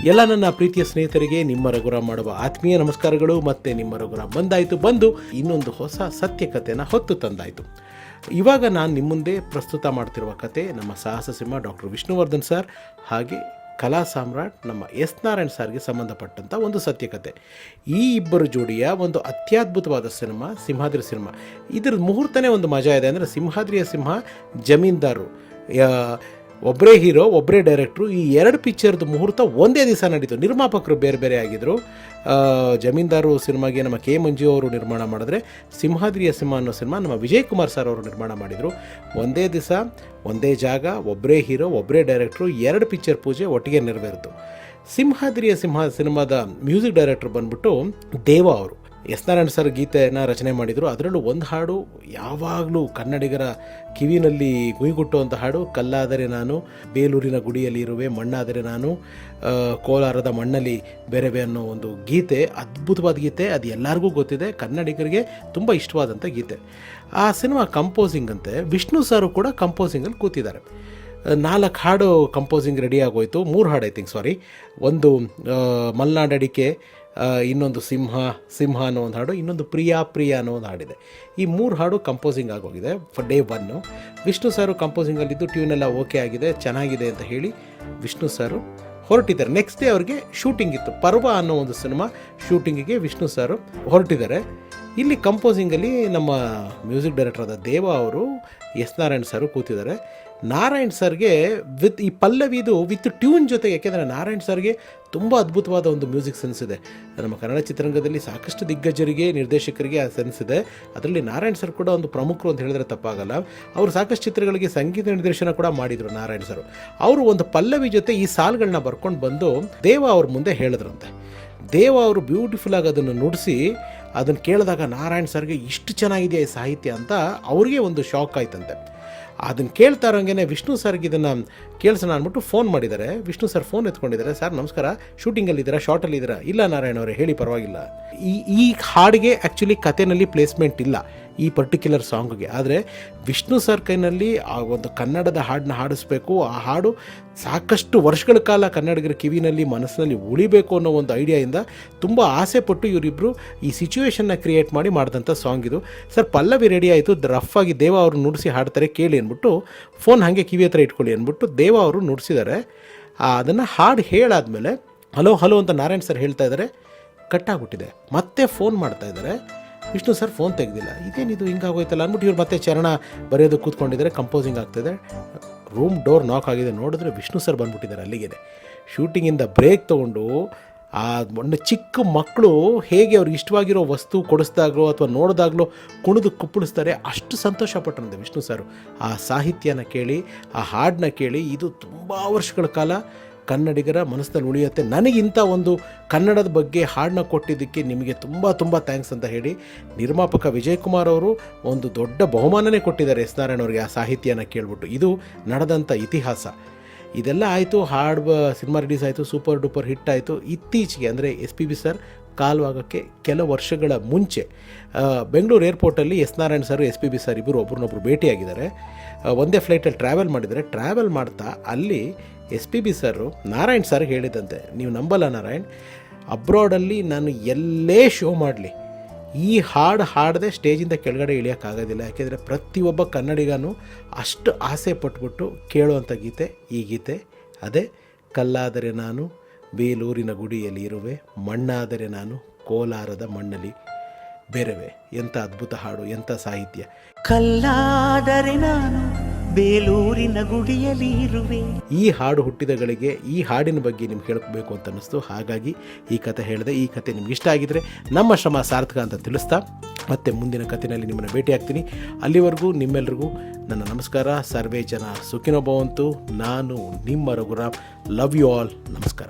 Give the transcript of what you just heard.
ಎಲ್ಲ ನನ್ನ ಪ್ರೀತಿಯ ಸ್ನೇಹಿತರಿಗೆ ನಿಮ್ಮ ರಘುರಾಮ್ ಮಾಡುವ ಆತ್ಮೀಯ ನಮಸ್ಕಾರಗಳು. ಮತ್ತು ನಿಮ್ಮ ರಘುರಾಮ್ ಬಂದು ಇನ್ನೊಂದು ಹೊಸ ಸತ್ಯ ಕಥೆನ ಹೊತ್ತು ತಂದಾಯಿತು. ಇವಾಗ ನಾನು ನಿಮ್ಮ ಮುಂದೆ ಪ್ರಸ್ತುತ ಮಾಡ್ತಿರುವ ಕತೆ ನಮ್ಮ ಸಾಹಸ ಸಿಂಹ ಡಾಕ್ಟರ್ ವಿಷ್ಣುವರ್ಧನ್ ಸರ್ ಹಾಗೆ ಕಲಾ ಸಾಮ್ರಾಟ್ ನಮ್ಮ ಎಸ್ ನಾರಾಯಣ್ ಸರ್ಗೆ ಸಂಬಂಧಪಟ್ಟಂಥ ಒಂದು ಸತ್ಯಕತೆ. ಈ ಇಬ್ಬರು ಜೋಡಿಯ ಒಂದು ಅತ್ಯದ್ಭುತವಾದ ಸಿನಿಮಾ ಸಿಂಹಾದ್ರಿ ಸಿನಿಮಾ. ಇದ್ರ ಮುಹೂರ್ತನೇ ಒಂದು ಮಜಾ ಇದೆ. ಅಂದರೆ ಸಿಂಹಾದ್ರಿಯ ಸಿಂಹ, ಜಮೀನ್ದಾರು, ಒಬ್ಬರೇ ಹೀರೋ ಒಬ್ಬರೇ ಡೈರೆಕ್ಟ್ರು, ಈ ಎರಡು ಪಿಕ್ಚರ್ದು ಮುಹೂರ್ತ ಒಂದೇ ದಿವಸ ನಡೀತು. ನಿರ್ಮಾಪಕರು ಬೇರೆ ಬೇರೆ ಆಗಿದ್ದರು. ಜಮೀನ್ದಾರು ಸಿನಿಮಾಗೆ ನಮ್ಮ ಕೆ ಮಂಜು ಅವರು ನಿರ್ಮಾಣ ಮಾಡಿದ್ರೆ, ಸಿಂಹಾದ್ರಿಯ ಸಿಂಹ ಅನ್ನೋ ಸಿನಿಮಾ ನಮ್ಮ ವಿಜಯ್ ಕುಮಾರ್ ಸರ್ ಅವರು ನಿರ್ಮಾಣ ಮಾಡಿದರು. ಒಂದೇ ದಿವಸ ಒಂದೇ ಜಾಗ, ಒಬ್ಬರೇ ಹೀರೋ ಒಬ್ಬರೇ ಡೈರೆಕ್ಟ್ರು, ಎರಡು ಪಿಕ್ಚರ್ ಪೂಜೆ ಒಟ್ಟಿಗೆ ನೆರವೇರಿತು. ಸಿಂಹಾದ್ರಿಯ ಸಿಂಹ ಸಿನಿಮಾದ ಮ್ಯೂಸಿಕ್ ಡೈರೆಕ್ಟ್ರು ಬಂದ್ಬಿಟ್ಟು ದೇವ ಅವರು. ಎಸ್ ನಾರಾಯಣ್ ಸರ್ ಗೀತೆಯನ್ನು ರಚನೆ ಮಾಡಿದರು. ಅದರಲ್ಲೂ ಒಂದು ಹಾಡು ಯಾವಾಗಲೂ ಕನ್ನಡಿಗರ ಕಿವಿನಲ್ಲಿ ಗುಯ್ಗುಟ್ಟುವಂಥ ಹಾಡು, ಕಲ್ಲಾದರೆ ನಾನು ಬೇಲೂರಿನ ಗುಡಿಯಲ್ಲಿ ಇರುವೆ, ಮಣ್ಣಾದರೆ ನಾನು ಕೋಲಾರದ ಮಣ್ಣಲ್ಲಿ ಬೆರೆವೆ ಅನ್ನೋ ಒಂದು ಗೀತೆ, ಅದ್ಭುತವಾದ ಗೀತೆ. ಅದು ಎಲ್ಲರಿಗೂ ಗೊತ್ತಿದೆ, ಕನ್ನಡಿಗರಿಗೆ ತುಂಬ ಇಷ್ಟವಾದಂಥ ಗೀತೆ. ಆ ಸಿನಿಮಾ ಕಂಪೋಸಿಂಗ್ ಅಂತೆ ವಿಷ್ಣು ಸರ್ ಕೂಡ ಕಂಪೋಸಿಂಗಲ್ಲಿ ಕೂತಿದ್ದಾರೆ. 4 ಹಾಡು ಕಂಪೋಸಿಂಗ್ ರೆಡಿ ಆಗೋಯ್ತು. 3 ಹಾಡು ಒಂದು ಮಲ್ನಾಡಡಿಕೆ, ಇನ್ನೊಂದು ಸಿಂಹ ಅನ್ನೋ ಒಂದು ಹಾಡು, ಇನ್ನೊಂದು ಪ್ರಿಯಾ ಅನ್ನೋ ಒಂದು ಹಾಡಿದೆ. ಈ 3 ಹಾಡು ಕಂಪೋಸಿಂಗ್ ಆಗೋಗಿದೆ ಡೇ 1. ವಿಷ್ಣು ಸರು ಕಂಪೋಸಿಂಗಲ್ಲಿದ್ದು ಟ್ಯೂನೆಲ್ಲ ಓಕೆ ಆಗಿದೆ, ಚೆನ್ನಾಗಿದೆ ಅಂತ ಹೇಳಿ ವಿಷ್ಣು ಸರು ಹೊರಟಿದ್ದಾರೆ. ನೆಕ್ಸ್ಟ್ ಡೇ ಅವ್ರಿಗೆ ಶೂಟಿಂಗ್ ಇತ್ತು. ಪರ್ವ ಅನ್ನೋ ಒಂದು ಸಿನಿಮಾ ಶೂಟಿಂಗಿಗೆ ವಿಷ್ಣು ಸರು ಹೊರಟಿದ್ದಾರೆ. ಇಲ್ಲಿ ಕಂಪೋಸಿಂಗಲ್ಲಿ ನಮ್ಮ ಮ್ಯೂಸಿಕ್ ಡೈರೆಕ್ಟರ್ ಆದ ದೇವ ಅವರು, ಎಸ್ ನಾರಾಯಣ್ ಸರು ಕೂತಿದ್ದಾರೆ. ನಾರಾಯಣ್ ಸರ್ಗೆ ಈ ಪಲ್ಲವಿದು ವಿತ್ ಟ್ಯೂನ್ ಜೊತೆಗೆ, ಯಾಕೆಂದರೆ ನಾರಾಯಣ್ ಸರ್ಗೆ ತುಂಬ ಅದ್ಭುತವಾದ ಒಂದು ಮ್ಯೂಸಿಕ್ ಸೆನ್ಸ್ ಇದೆ. ನಮ್ಮ ಕನ್ನಡ ಚಿತ್ರರಂಗದಲ್ಲಿ ಸಾಕಷ್ಟು ದಿಗ್ಗಜರಿಗೆ, ನಿರ್ದೇಶಕರಿಗೆ ಆ ಸೆನ್ಸ್ ಇದೆ. ಅದರಲ್ಲಿ ನಾರಾಯಣ್ ಸರ್ ಕೂಡ ಒಂದು ಪ್ರಮುಖರು ಅಂತ ಹೇಳಿದ್ರೆ ತಪ್ಪಾಗಲ್ಲ. ಅವರು ಸಾಕಷ್ಟು ಚಿತ್ರಗಳಿಗೆ ಸಂಗೀತ ನಿರ್ದೇಶನ ಕೂಡ ಮಾಡಿದರು ನಾರಾಯಣ್ ಸರ್. ಅವರು ಒಂದು ಪಲ್ಲವಿ ಜೊತೆ ಈ ಸಾಲುಗಳನ್ನ ಬರ್ಕೊಂಡು ಬಂದು ದೇವ ಅವ್ರ ಮುಂದೆ ಹೇಳಿದ್ರಂತೆ. ದೇವ ಅವರು ಬ್ಯೂಟಿಫುಲ್ಲಾಗಿ ಅದನ್ನು ನುಡಿಸಿ ಅದನ್ನು ಕೇಳಿದಾಗ ನಾರಾಯಣ್ ಸರ್ಗೆ ಇಷ್ಟು ಚೆನ್ನಾಗಿದೆಯಾ ಈ ಸಾಹಿತ್ಯ ಅಂತ ಅವ್ರಿಗೆ ಒಂದು ಶಾಕ್ ಆಯ್ತಂತೆ. ಅದನ್ನು ಕೇಳ್ತಾ ಇರೋಂಗೆ ವಿಷ್ಣು ಸರ್ಗೆ ಇದನ್ನು ಕೇಳಿಸೋಣ ಅಂದ್ಬಿಟ್ಟು ಫೋನ್ ಮಾಡಿದ್ದಾರೆ. ವಿಷ್ಣು ಸರ್ ಫೋನ್ ಎತ್ಕೊಂಡಿದ್ದಾರೆ. ಸರ್ ನಮಸ್ಕಾರ, ಶೂಟಿಂಗಲ್ಲಿದ್ದೀರಾ, ಶಾರ್ಟಲ್ಲಿದ್ದೀರಾ? ಇಲ್ಲ ನಾರಾಯಣ್ ಅವರೇ, ಹೇಳಿ, ಪರವಾಗಿಲ್ಲ. ಈ ಹಾಡಿಗೆ ಆ್ಯಕ್ಚುಲಿ ಕಥೆನಲ್ಲಿ ಪ್ಲೇಸ್ಮೆಂಟ್ ಇಲ್ಲ, ಈ ಪರ್ಟಿಕ್ಯುಲರ್ ಸಾಂಗ್ಗೆ. ಆದರೆ ವಿಷ್ಣು ಸರ್ ಕೈನಲ್ಲಿ ಆ ಒಂದು ಕನ್ನಡದ ಹಾಡನ್ನ ಹಾಡಿಸ್ಬೇಕು, ಆ ಹಾಡು ಸಾಕಷ್ಟು ವರ್ಷಗಳ ಕಾಲ ಕನ್ನಡಿಗರ ಕಿವಿನಲ್ಲಿ ಮನಸ್ಸಿನಲ್ಲಿ ಉಳಿಬೇಕು ಅನ್ನೋ ಒಂದು ಐಡಿಯಾಯಿಂದ ತುಂಬ ಆಸೆ ಪಟ್ಟು ಇವರಿಬ್ಬರು ಈ ಸಿಚುವೇಶನ್ನ ಕ್ರಿಯೇಟ್ ಮಾಡಿ ಮಾಡಿದಂಥ ಸಾಂಗ್ ಇದು. ಸರ್ ಪಲ್ಲವಿ ರೆಡಿ ಆಯಿತು, ರಫ್ ಆಗಿ ದೇವ ಅವರು ನುಡಿಸಿ ಹಾಡ್ತಾರೆ, ಕೇಳಿ ಅಂದ್ಬಿಟ್ಟು ಫೋನ್ ಹಾಗೆ ಕಿವಿ ಹತ್ರ ಇಟ್ಕೊಳ್ಳಿ ಅಂದ್ಬಿಟ್ಟು ದೇವ ಅವರು ನುಡಿಸಿದ್ದಾರೆ. ಅದನ್ನು ಹಾಡು ಹೇಳಾದ್ಮೇಲೆ ಹಲೋ ಅಂತ ನಾರಾಯಣ್ ಸರ್ ಹೇಳ್ತಾ ಇದ್ದಾರೆ. ಕಟ್ಟಾಗ್ಬಿಟ್ಟಿದೆ. ಮತ್ತೆ ಫೋನ್ ಮಾಡ್ತಾ ಇದ್ದಾರೆ. ವಿಷ್ಣು ಸರ್ ಫೋನ್ ತೆಗೆದಿಲ್ಲ. ಇದೇನಿದು ಹಿಂಗಾಗೋಯ್ತಲ್ಲ ಅಂದ್ಬಿಟ್ಟು ಇವ್ರು ಮತ್ತೆ ಚರಣ ಬರೆಯೋದು ಕೂತ್ಕೊಂಡಿದ್ದಾರೆ. ಕಂಪೋಸಿಂಗ್ ಆಗ್ತಾಯಿದೆ. ರೂಮ್ ಡೋರ್ ನಾಕ್ ಆಗಿದೆ. ನೋಡಿದ್ರೆ ವಿಷ್ಣು ಸರ್ ಬಂದ್ಬಿಟ್ಟಿದ್ದಾರೆ ಅಲ್ಲಿಗೆ. ಶೂಟಿಂಗಿಂದ ಬ್ರೇಕ್ ತೊಗೊಂಡು ಆ ಒಂದು ಚಿಕ್ಕ ಮಕ್ಕಳು ಹೇಗೆ ಅವ್ರಿಗೆ ಇಷ್ಟವಾಗಿರೋ ವಸ್ತು ಕೊಡಿಸ್ದಾಗಲೋ ಅಥವಾ ನೋಡಿದಾಗಲೋ ಕುಣಿದು ಕುಪ್ಪಳಿಸ್ತಾರೆ, ಅಷ್ಟು ಸಂತೋಷಪಟ್ಟರಂತೆ ವಿಷ್ಣು ಸರ್ ಆ ಸಾಹಿತ್ಯನ ಕೇಳಿ, ಆ ಹಾಡನ್ನ ಕೇಳಿ. ಇದು ತುಂಬ ವರ್ಷಗಳ ಕಾಲ ಕನ್ನಡಿಗರ ಮನಸ್ಸಿನಲ್ಲಿ ಉಳಿಯುತ್ತೆ. ನನಗಿಂತ ಒಂದು ಕನ್ನಡದ ಬಗ್ಗೆ ಹಾಡನ್ನ ಕೊಟ್ಟಿದ್ದಕ್ಕೆ ನಿಮಗೆ ತುಂಬ ಥ್ಯಾಂಕ್ಸ್ ಅಂತ ಹೇಳಿ ನಿರ್ಮಾಪಕ ವಿಜಯ್ ಕುಮಾರ್ ಅವರು ಒಂದು ದೊಡ್ಡ ಬಹುಮಾನನೇ ಕೊಟ್ಟಿದ್ದಾರೆ ಎಸ್ ನಾರಾಯಣ್ ಅವರಿಗೆ ಆ ಸಾಹಿತ್ಯನ ಕೇಳ್ಬಿಟ್ಟು. ಇದು ನಡೆದಂಥ ಇತಿಹಾಸ. ಇದೆಲ್ಲ ಆಯಿತು, ಸಿನಿಮಾ ರಿಲೀಸ್ ಆಯಿತು, ಸೂಪರ್ ಡೂಪರ್ ಹಿಟ್ ಆಯಿತು. ಇತ್ತೀಚೆಗೆ ಅಂದರೆ SPB ಸರ್ ಕಾಲವಾಗೋಕ್ಕೆ ಕೆಲವು ವರ್ಷಗಳ ಮುಂಚೆ ಬೆಂಗಳೂರು ಏರ್ಪೋರ್ಟಲ್ಲಿ S Narayan sir SPB sir ಇಬ್ಬರು ಒಬ್ರನ್ನೊಬ್ರು ಭೇಟಿಯಾಗಿದ್ದಾರೆ. ಒಂದೇ ಫ್ಲೈಟಲ್ಲಿ ಟ್ರಾವೆಲ್ ಮಾಡಿದ್ದಾರೆ. ಟ್ರಾವೆಲ್ ಮಾಡ್ತಾ ಅಲ್ಲಿ SPB ಸರು ನಾರಾಯಣ್ ಸರ್ಗೆ ಹೇಳಿದಂತೆ, ನೀವು ನಂಬಲ್ಲ ನಾರಾಯಣ್, ಅಬ್ರಾಡಲ್ಲಿ ನಾನು ಎಲ್ಲೇ ಶೋ ಮಾಡಲಿ ಈ ಹಾಡು ಹಾಡದೆ ಸ್ಟೇಜಿಂದ ಕೆಳಗಡೆ ಇಳಿಯೋಕ್ಕಾಗೋದಿಲ್ಲ. ಯಾಕೆಂದರೆ ಪ್ರತಿಯೊಬ್ಬ ಕನ್ನಡಿಗನೂ ಅಷ್ಟು ಆಸೆ ಪಟ್ಬಿಟ್ಟು ಕೇಳುವಂಥ ಗೀತೆ ಈ ಗೀತೆ. ಅದೇ ಕಲ್ಲಾದರೆ ನಾನು ಬೇಲೂರಿನ ಗುಡಿಯಲ್ಲಿ ಇರುವೆ, ಮಣ್ಣಾದರೆ ನಾನು ಕೋಲಾರದ ಮಣ್ಣಲ್ಲಿ ಬೆರೆವೆ. ಎಂಥ ಅದ್ಭುತ ಹಾಡು, ಎಂಥ ಸಾಹಿತ್ಯ. ಕಲ್ಲಾದರೆ ನಾನು ಬೇಲೂರಿನ ಗುಡಿಯಲ್ಲಿ ಇರುವೆ. ಈ ಹಾಡು ಹುಟ್ಟಿದಗಳಿಗೆ ಈ ಹಾಡಿನ ಬಗ್ಗೆ ನಿಮ್ಗೆ ಹೇಳಬೇಕು ಅಂತ ಅನ್ನಿಸ್ತು. ಹಾಗಾಗಿ ಈ ಕತೆ ಹೇಳಿದೆ. ಈ ಕತೆ ನಿಮ್ಗೆ ಇಷ್ಟ ಆಗಿದ್ರೆ ನಮ್ಮ ಶ್ರಮ ಸಾರ್ಥಕ ಅಂತ ತಿಳಿಸ್ತಾ ಮತ್ತೆ ಮುಂದಿನ ಕಥೆಯಲ್ಲಿ ನಿಮ್ಮನ್ನು ಭೇಟಿ ಆಗ್ತೀನಿ. ಅಲ್ಲಿವರೆಗೂ ನಿಮ್ಮೆಲ್ರಿಗೂ ನನ್ನ ನಮಸ್ಕಾರ. ಸರ್ವೇ ಜನ ಸುಖಿನೋ ಭವಂತು. ನಾನು ನಿಮ್ಮ ರಘುರಾಮ್. Love you all. ನಮಸ್ಕಾರ.